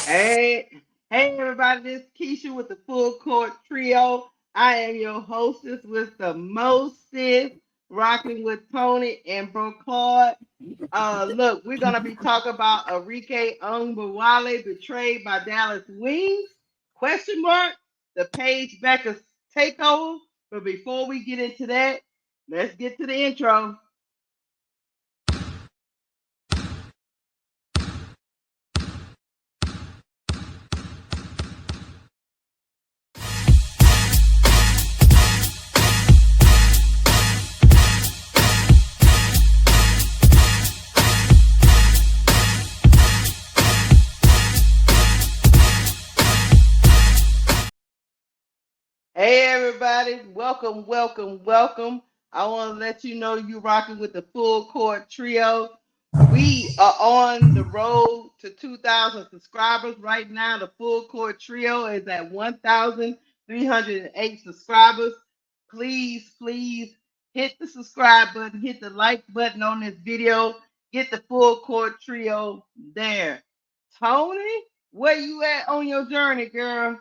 Hey, hey everybody, this is Keisha with the Full Court Trio. I am your hostess with the mostest, rocking with Tony and Bro Claude. Look, we're gonna be talking about Arike Ogunbowale betrayed by Dallas Wings? Question mark. The Paige Bueckers takeover. But before we get into that, let's get to the intro. Hey everybody, welcome, welcome, welcome. I want to let you know you rocking with the Full Court Trio. We are on the road to 2,000 subscribers right now. The Full Court Trio is at 1,308 subscribers. Please, please hit the subscribe button, hit the like button on this video, get the Full Court Trio there. Tony, where you at on your journey, girl?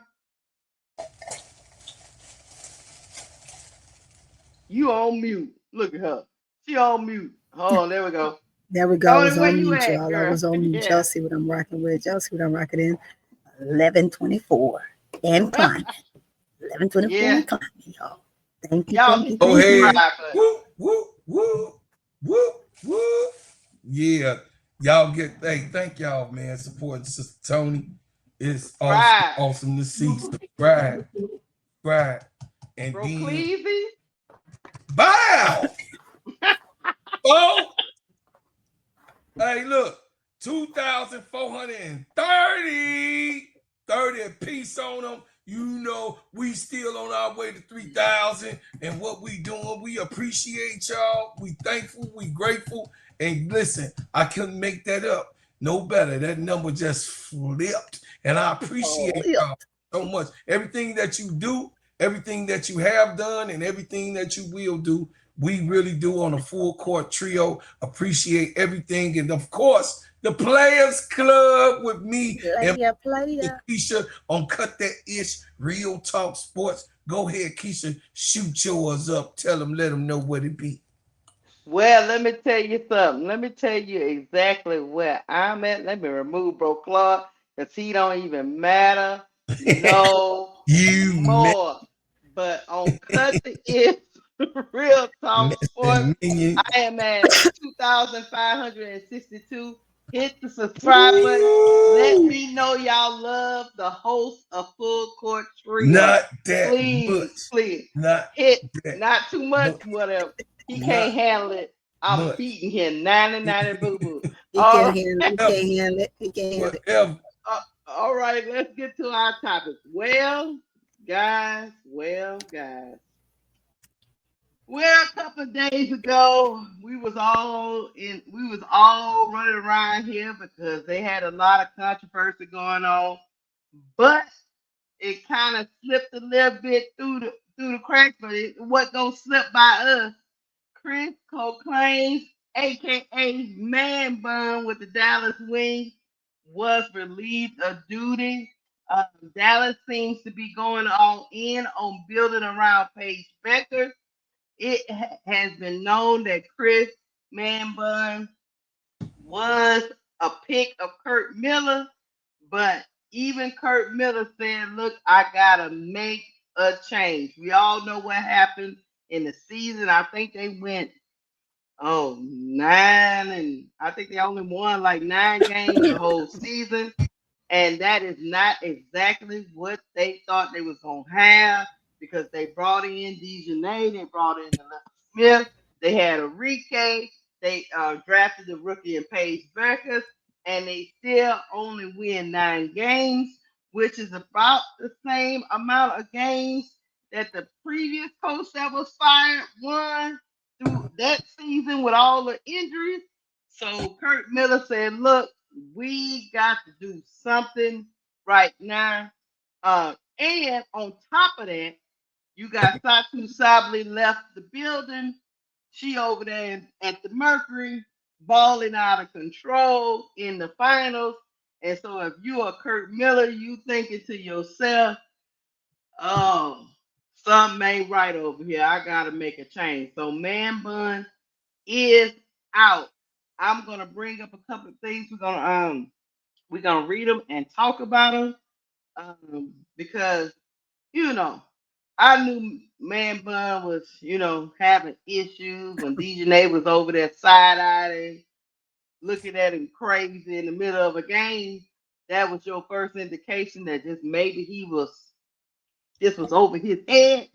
You on mute. Look at her. She on mute. Oh, there we go. There we go. I Tony, was where on you mute, at, y'all. I girl? was on mute. Y'all Yeah. see what I'm rocking with. Y'all see what I'm rocking in. 11:24 and climbing. 11:24 Yeah. and climbing, y'all. Thank you, Y'all thank hit you, the Oh, thank hey, you. subscribe button. whoop, whoop, whoop, whoop, whoop. Yeah, y'all get, hey, thank y'all, man, supporting Sister Tony. It's awesome, Subscribe. awesome to see. Subscribe, subscribe, and Bro then Cleasy. bow. Oh, hey, look, 2,430, 30 a piece on them. You know, we still on our way to 3,000. And what we doing, we appreciate y'all. We thankful, we grateful. And listen, I couldn't make that up no better. That number just flipped. And I Oh, appreciate yeah. y'all so much. Everything that you do, everything that you have done, and everything that you will do, we really do on a full court trio. Appreciate everything. And of course, the Players Club with me and Player, player. Keisha on Cut That Ish, Real Talk Sports. Go ahead, Keisha, shoot yours up. Tell them, let them know what it be. Well, let me tell you something. Let me tell you exactly where I'm at. Let me remove Bro Clark because he don't even matter no You more. But on Cut the It, Real Talk Sports, messing minion. I am at 2,562. Hit the subscribe button. Let Woo! me know y'all love the host of Full Court Trio. Not that Please, much. please Not hit. that Not too much, much. whatever. He Not can't handle it. I'm much. beating him 90 boo boo. He All can't handle it. He Whatever. can't handle it. He can't handle it. Whatever. all right, let's get to our topic. Well, guys. Well, a couple of days ago, we was all running around here because they had a lot of controversy going on, but it kind of slipped a little bit through the cracks, but it wasn't gonna slip by us. Chris Koclanes, aka Man Bun with the Dallas Wings, was relieved of duty. Dallas seems to be going all in on building around Paige Bueckers. It has been known that Chris Man Bun was a pick of Kurt Miller, but even Kurt Miller said, "Look, I gotta make a change." We all know what happened in the season. I think they went 9, and I think they only won like 9 games the whole season, and that is not exactly what they thought they was gonna have because they brought in Dejanay, they brought in Alexa Smith, they had Arike, they drafted the rookie in Paige Bueckers, and they still only win 9 games, which is about the same amount of games that the previous coach that was fired won through that season with all the injuries. So Kurt Miller said, "Look, we got to do something right now." And on top of that, you got Satu Sabli left the building. She over there at the Mercury, balling out of control in the finals. And so if you are Kurt Miller, you thinking to yourself, oh, something ain't right over here. I gotta make a change. So man bun is out. I'm gonna bring up a couple of things. We're gonna read them and talk about them. Because you know, I knew Man Bun was, having issues when DJ was over there side eyeing, looking at him crazy in the middle of a game. That was your first indication that just maybe this was over his head.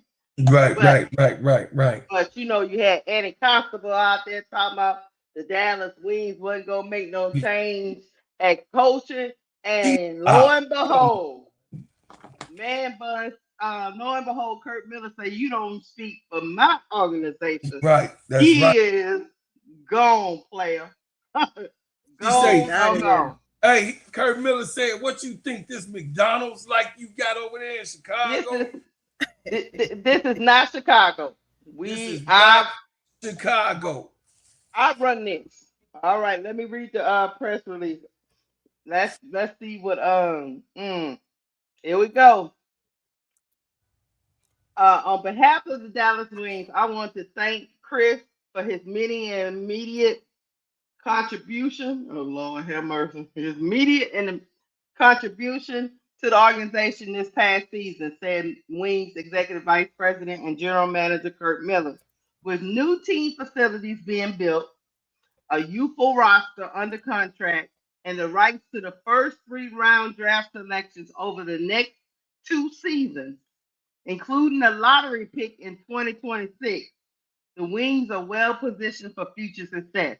Right, But right, right, right, right. you had Eddie Constable out there talking about the Dallas Wings wasn't gonna make no change at coaching, and lo Ah, and behold, Man Bun, lo and behold, Kurt Miller say you don't speak for my organization. right. That's right. He is gone, player. He He's say, Gone, out gone, of there. gone. hey, Kurt Miller said, what you think this McDonald's like you got over there in This Chicago? is this is not Chicago. This We is not I Chicago. I run this. All right, let me read the press release. Let's see what here we go. On behalf of the Dallas Wings, I want to thank Chris for his many and immediate contribution. Oh Lord, have mercy. His immediate and contribution to the organization this past season, said Wings Executive Vice President and General Manager Kurt Miller. With new team facilities being built, a youthful roster under contract, and the rights to the first 3 round draft selections over the next 2 seasons, including a lottery pick in 2026, the Wings are well positioned for future success.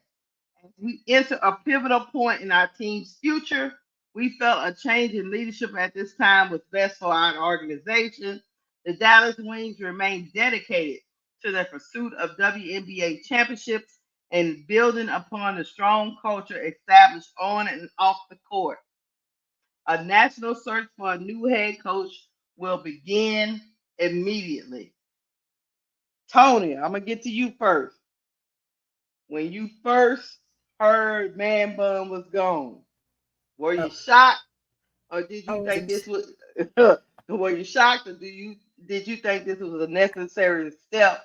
As we enter a pivotal point in our team's future, we felt a change in leadership at this time was best for our organization. The Dallas Wings remain dedicated to the pursuit of WNBA championships and building upon the strong culture established on and off the court. A national search for a new head coach will begin immediately. Tony, I'm gonna get to you first. When you first heard Man Bun was gone, were Oh, you shocked, or did I you think wasn't. this was? Were you shocked, or did you think this was a necessary step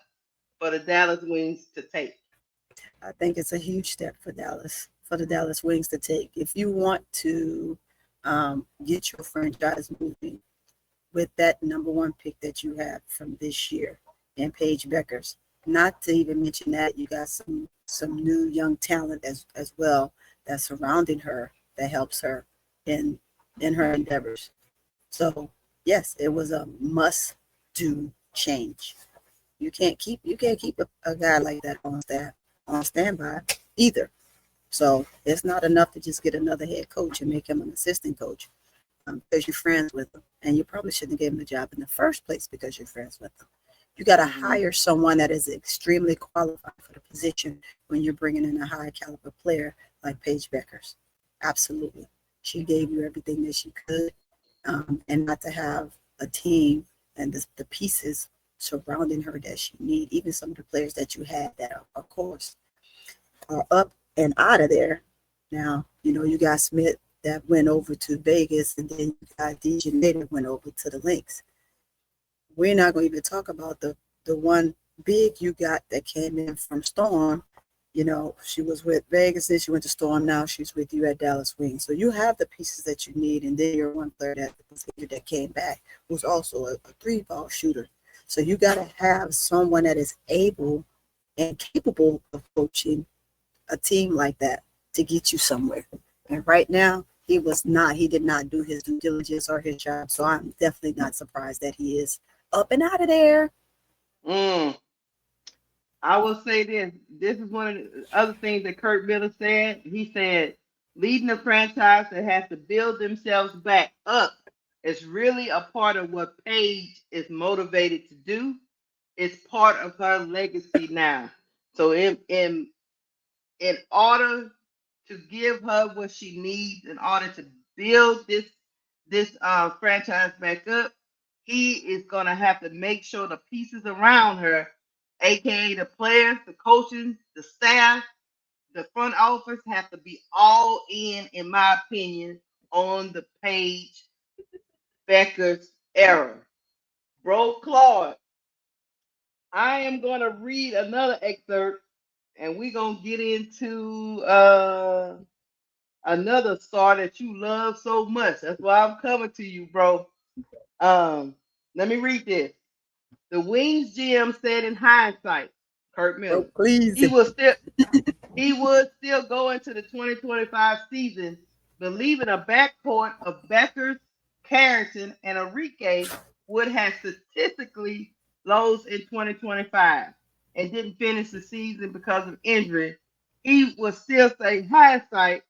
for the Dallas Wings to take? I think it's a huge step for Dallas, for the Dallas Wings to take. If you want to get your franchise moving with that number one pick that you have from this year and Paige Bueckers, not to even mention that you got some new young talent as well that's surrounding her that helps her in in her endeavors. So yes, it was a must do change. You can't keep a guy like that on staff on standby either. So it's not enough to just get another head coach and make him an assistant coach because you're friends with him, and you probably shouldn't have given him the job in the first place because you're friends with him. You got to Mm-hmm. hire someone that is extremely qualified for the position when you're bringing in a high caliber player like Paige Bueckers. Absolutely, she gave you everything that she could, and not to have a team and the pieces surrounding her that she need. Even some of the players that you had that are, of course, are up and out of there. Now, you got Smith that went over to Vegas, and then you got DJ that went over to the Lynx. We're not going to even talk about the one big you got that came in from Storm. She was with Vegas, then she went to Storm. Now she's with you at Dallas Wings. So you have the pieces that you need, and then you're one third at the position that came back, who's also a three-ball shooter. So you got to have someone that is able and capable of coaching a team like that to get you somewhere. And right now, he did not do his due diligence or his job. So I'm definitely not surprised that he is up and out of there. Mm. I will say this. This is one of the other things that Kurt Miller said. He said, leading a franchise that has to build themselves back up is really a part of what Paige is motivated to do. It's part of her legacy now. So in order to give her what she needs in order to build this franchise back up, he is gonna have to make sure the pieces around her, aka the players, the coaching, the staff, the front office, have to be all in my opinion, on the Paige Bueckers era. Bro Claude, I am going to read another excerpt and we're going to get into another star that you love so much. That's why I'm coming to you, bro. Let me read this. The Wings GM said in hindsight, Kurt Bro, Miller, please. he would still go into the 2025 season believing a backcourt of Bueckers, Carrington, and Arike would have statistically lost in 2025 and didn't finish the season because of injury. He would still say hindsight,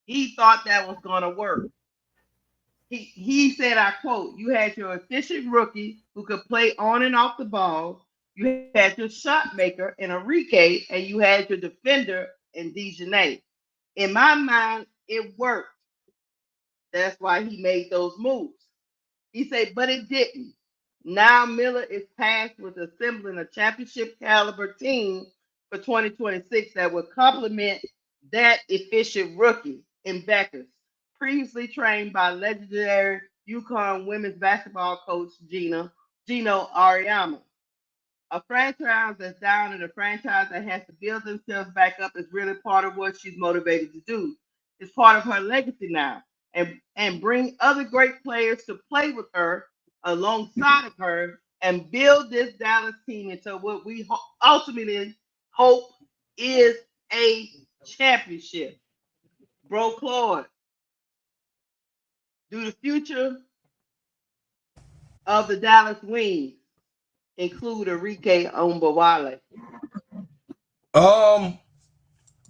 he thought that was going to work. He said, I quote, you had your efficient rookie who could play on and off the ball. You had your shot maker in Arike, and you had your defender in Dejanay. In my mind, it worked. That's why he made those moves. He said, but it didn't. Now Miller is tasked with assembling a championship caliber team for 2026 that would complement that efficient rookie in Bueckers, previously trained by legendary UConn women's basketball coach Gino Auriemma. A franchise that's down and a franchise that has to build themselves back up is really part of what she's motivated to do. It's part of her legacy now. And bring other great players to play with her alongside of her and build this Dallas team into what we ultimately hope is a championship. Bro Claude, do the future of the Dallas Wings include Arike Ogunbowale?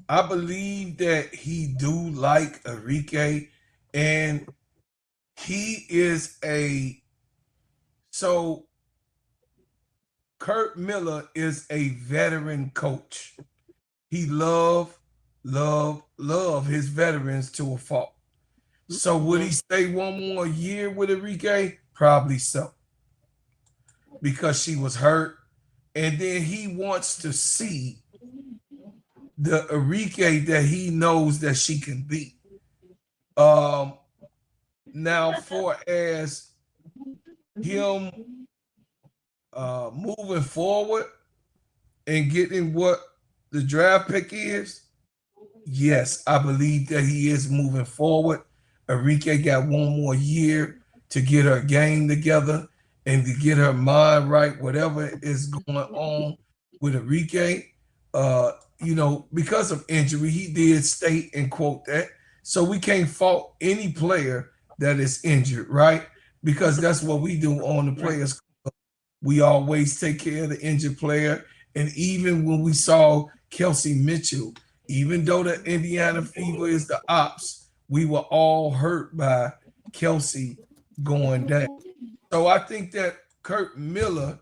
I believe that he do like Arike, and he is so Kurt Miller is a veteran coach. He love his veterans to a fault. So would he stay one more year with Arike? Probably so. Because she was hurt. And then he wants to see the Arike that he knows that she can be. Now for as him moving forward and getting what the draft pick is, yes, I believe that he is moving forward. Arike got one more year to get her game together and to get her mind right, whatever is going on with Arike. Because of injury, he did state and quote that. So we can't fault any player that is injured, right? Because that's what we do on the Players Club. We always take care of the injured player. And even when we saw Kelsey Mitchell, even though the Indiana Fever is the ops, we were all hurt by Kelsey going down. So I think that Kurt Miller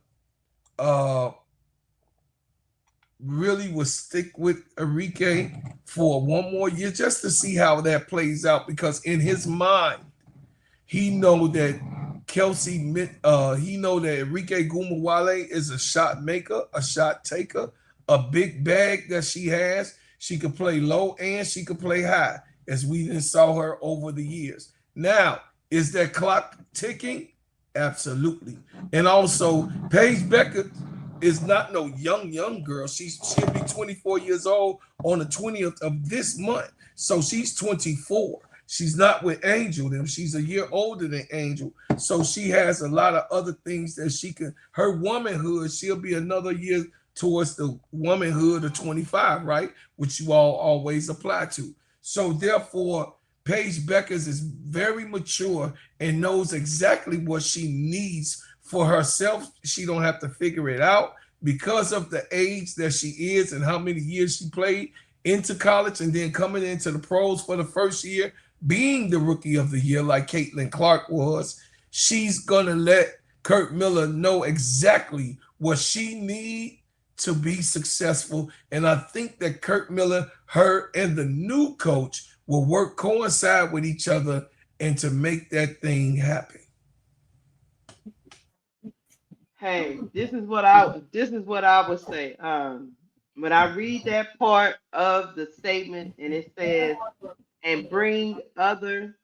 really will stick with Arike for one more year just to see how that plays out, because in his mind, he know that he know that Arike Ogunbowale is a shot maker, a shot taker, a big bag that she has. She could play low and she could play high, as we then saw her over the years. Now, is that clock ticking? Absolutely. And also, Paige Bueckers is not no young girl. She'll be 24 years old on the 20th of this month. So she's 24. She's not with Angel them. She's a year older than Angel. So she has a lot of other things that she can, her womanhood, she'll be another year towards the womanhood of 25, right? Which you all always apply to. So therefore, Paige Bueckers is very mature and knows exactly what she needs for herself. She don't have to figure it out because of the age that she is and how many years she played into college and then coming into the pros for the first year, being the rookie of the year like Caitlin Clark was. She's going to let Kurt Miller know exactly what she needs to be successful. And I think that Kurt Miller, her, and the new coach will coincide with each other and to make that thing happen. Hey, this is what I would say. When I read that part of the statement and it says, and bring other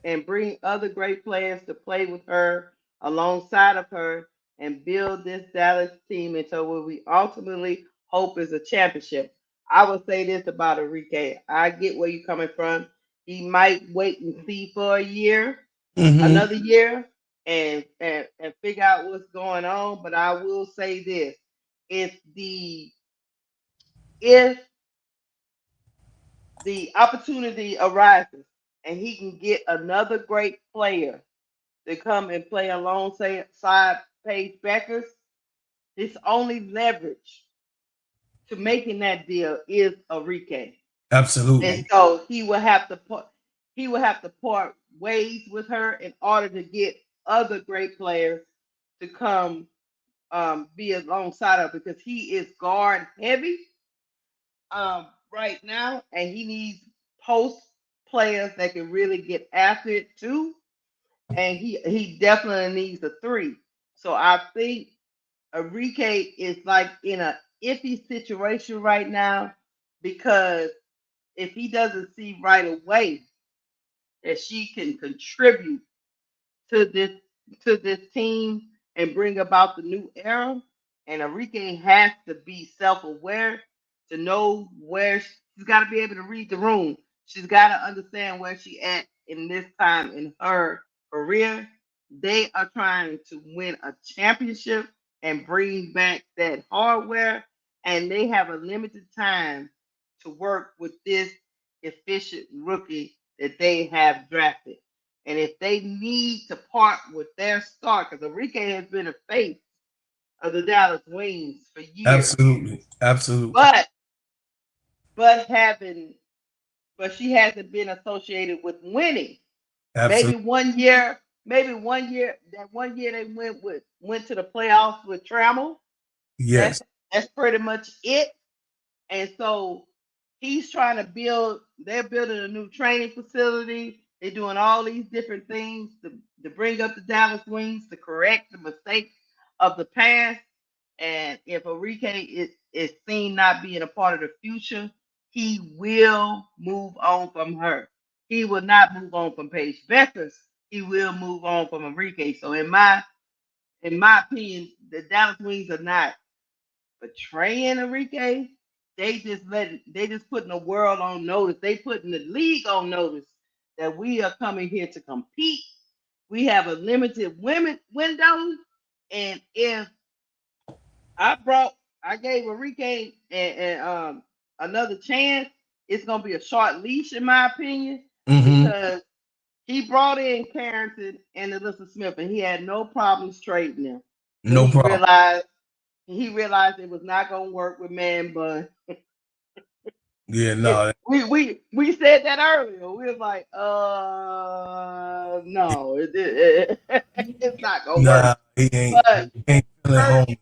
and bring other great players to play with her alongside of her and build this Dallas team into what we ultimately hope is a championship. I would say this about Arike. I get where you're coming from. He might wait and see for a year, Mm-hmm. another year, and figure out what's going on. But I will say this: if the if the opportunity arises and he can get another great player to come and play alongside Paige Bueckers, his only leverage to making that deal is Arike. And Absolutely. so he will have to part ways with her in order to get other great players to come be alongside her because he is guard heavy right now, and he needs post players that can really get after it too. And he definitely needs a three. So I think Arike is like in a iffy situation right now because if he doesn't see right away that she can contribute to this to this team and bring about the new era. And Enrique has to be self-aware to know where she's got to be able to read the room. She's got to understand where she at in this time in her career. They are trying to win a championship and bring back that hardware, and they have a limited time to work with this efficient rookie that they have drafted. And if they need to part with their star, because Enrique has been a face of the Dallas Wings for years, Absolutely. Absolutely. but but having but she hasn't been associated with winning. Maybe Absolutely. that 1 year they went to the playoffs with Trammell. Yes. That's pretty much it. And so he's trying to build, they're building a new training facility. They're doing all these different things to bring up the Dallas Wings to correct the mistakes of the past. And if Enrique is seen not being a part of the future, he will move on from her. He will not move on from Paige Bueckers. He will move on from Enrique. So in my opinion, the Dallas Wings are not betraying Enrique. They just putting the world on notice. They putting the league on notice that we are coming here to compete. We have a limited women window, and if I gave Enrique and another chance, it's gonna be a short leash in my opinion Mm-hmm. because he brought in Carrington and Alyssa Smith, and he had no problems trading them. But No problem. he realized it was not gonna work with Man Bun. Yeah, no. We said that earlier. We was like, no, it's not gonna work. Nah, he But ain't feeling Kurt home.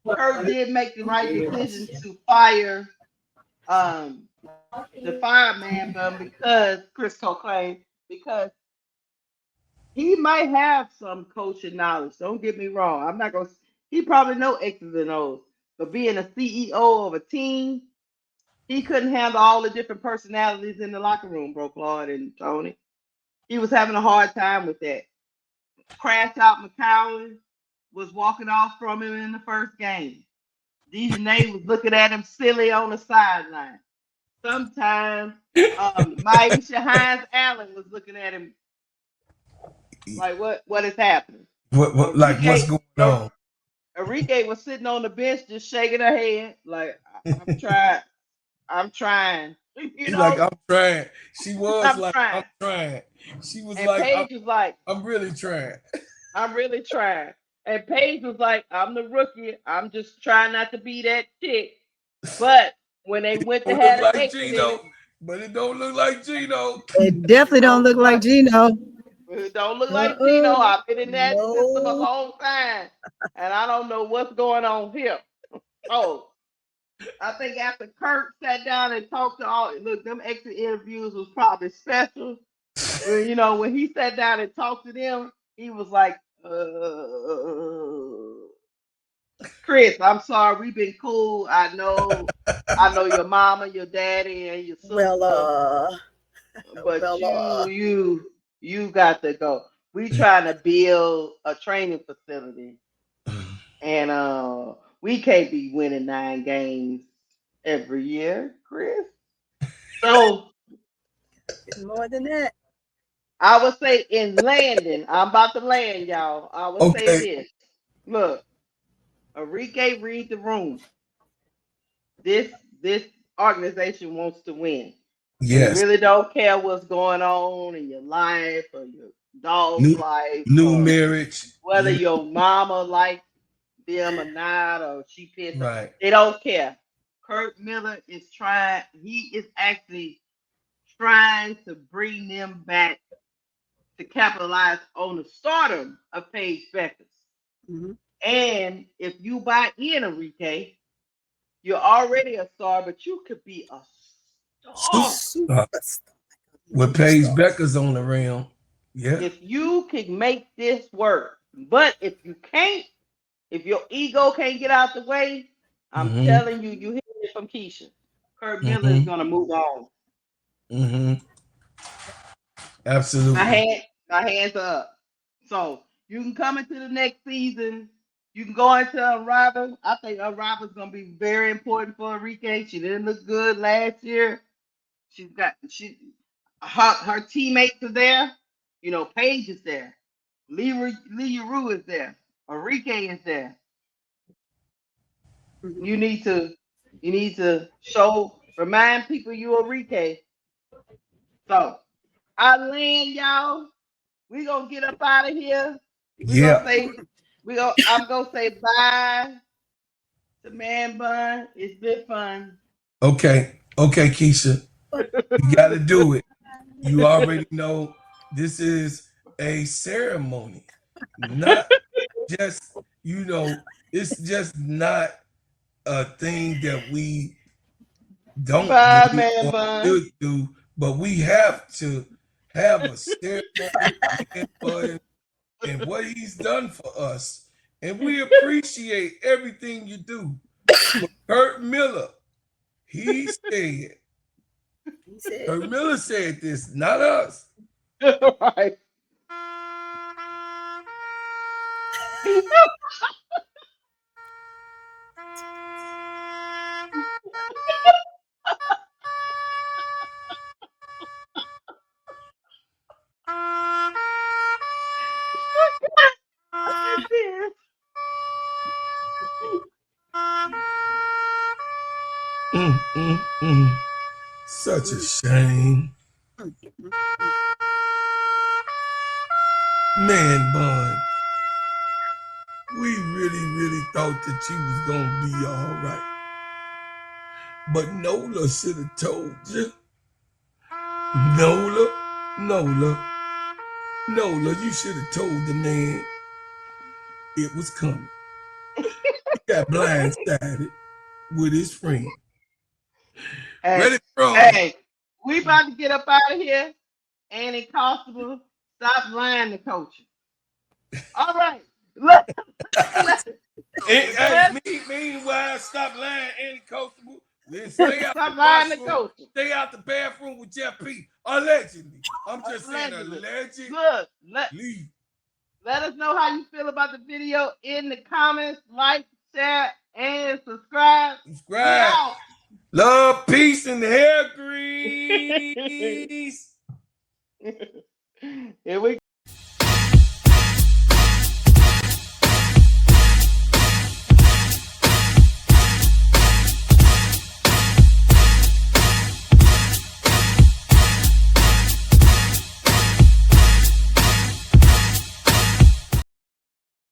Kurt did make the right decision to fire um the fireman bun because Chris Koclanes because he might have some coaching knowledge. Don't get me wrong. I'm not gonna. He probably know X's and O's, but being a CEO of a team, he couldn't handle all the different personalities in the locker room, bro. Claude and Tony. He was having a hard time with that. Crash out McCowan was walking off from him in the first game. Dejanay was looking at him silly on the sideline. Sometimes Maisha Hines Allen was looking at him like, what is happening? What like what's Enrique, going on? Enrique was sitting on the bench just shaking her head like, I'm trying, I'm trying, He like, I'm trying. She was I'm like, I'm trying. trying. She was And like, Paige was like, I'm really trying. I'm really trying. And Paige was like, I'm the rookie. I'm just trying not to be that chick. But when they went to Don't look have the like exit in Gino, it, but it don't look like Gino. It it definitely don't don't look look like like Gino. it don't look like Gino. Uh-uh. I've been in that system a No. long time, and I don't know what's going on here. Oh, I think after Kurt sat down and talked to all, look, them exit interviews was probably special. When he sat down and talked to them, he was like, Chris, I'm sorry, we've been cool. I know your mama, your daddy, and your Well, sister, but well, you You got to go. We trying to build a training facility, and we can't be winning 9 games every year, Chris. So More than that. I would say in landing, I'm about to land, y'all. I would say Okay. this. Look, Arike, read the room. This organization wants to win. They Yes. really don't care what's going on in your life or your dog's New life new or marriage. whether your mama like them or not or she pissed. Right. They don't care. Kurt Miller is trying. He is actually trying to bring them back to capitalize on the stardom of Paige Bueckers. Mm-hmm. And if you buy in, Enrique, you're already a star, but you could be a star. Superstar. With Paige Bueckers on the rim. Yeah. If you can make this work. But if you can't, if your ego can't get out the way, I'm Mm-hmm. telling you, you hear it from Keisha. Kurt Miller is gonna move on. Mm-hmm. Absolutely. My hands are up. So you can come into the next season. You can go into Unrivaled. I think Unrivaled is gonna be very important for Arike. She didn't look good last year. Her teammates are there. You know, Paige is there. Lee Rue is there. Arike is there. Mm-hmm. You need to remind people you Arike. So I land y'all. We gonna get up out of here. Yeah. I'm gonna say bye to Man Bun. It's been fun. Okay. Okay, Keisha. You gotta do it. You already know this is a ceremony. Not just, it's just not a thing that we don't Bye, do Man or Bun. should do, but we have to have a ceremony and what he's done for us. And we appreciate everything you do. But Kurt Miller, he said, Kurt Miller said this, not us. Right. Such a shame. Man Bun, we really thought that you was gonna be all right. But Nola should have told you. Nola, you should have told the man it was coming. He got blindsided with his friend. Ready from Hey, we about to get up out of here. Annie Constable, stop lying to coach. All right. Meanwhile, stop lying, Andy Constable. Stay out Stop the lying to bathroom. coach. Stay out the bathroom with Jeff P. Allegedly. I'm just saying Allegedly. allegedly. Look, let us know how you feel about the video in the comments. Like, share, and subscribe. We out. Love, peace, and hair grease. Here we